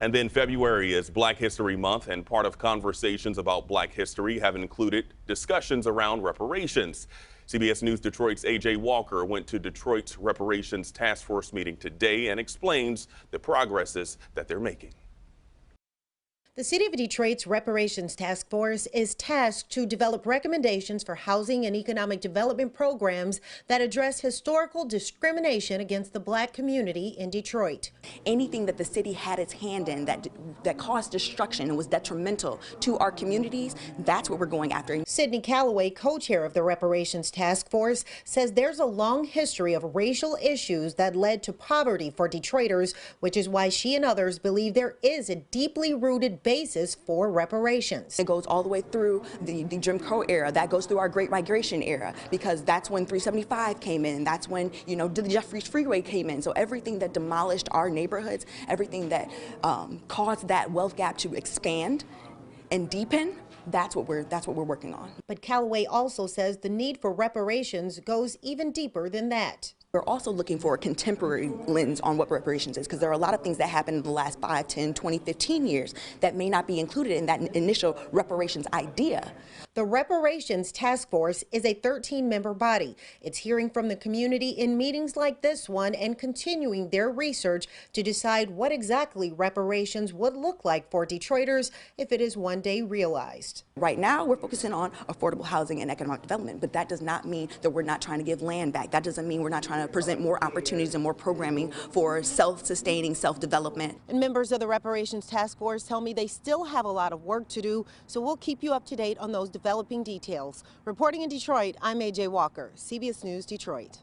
And then February is Black History Month, and part of conversations about Black history have included discussions around reparations. CBS News Detroit's A.J. Walker went to Detroit's Reparations Task Force meeting today and explains the progresses that they're making. The City of Detroit's Reparations Task Force is tasked to develop recommendations for housing and economic development programs that address historical discrimination against the Black community in Detroit. Anything that the city had its hand in that caused destruction and was detrimental to our communities, that's what we're going after. Sydney Calloway, co-chair of the Reparations Task Force, says there's a long history of racial issues that led to poverty for Detroiters, which is why she and others believe there is a deeply rooted basis for reparations. It goes all the way through the Jim Crow era. That goes through our Great Migration era, because that's when 375 came in. That's when, the Jeffries Freeway came in. So everything that demolished our neighborhoods, everything that caused that wealth gap to expand and deepen, that's what we're working on. But Calloway also says the need for reparations goes even deeper than that. We're also looking for a contemporary lens on what reparations is, because there are a lot of things that happened in the last 5, 10, 20, 15 years that may not be included in that initial reparations idea. The Reparations Task Force is a 13-member body. It's hearing from the community in meetings like this one and continuing their research to decide what exactly reparations would look like for Detroiters if it is one day realized. Right now, we're focusing on affordable housing and economic development, but that does not mean that we're not trying to give land back. That doesn't mean we're not trying to present more opportunities and more programming for self-sustaining, self-development. And members of the Reparations Task Force tell me they still have a lot of work to do, so we'll keep you up to date on those developing details. Reporting in Detroit, I'm A.J. Walker, CBS News Detroit.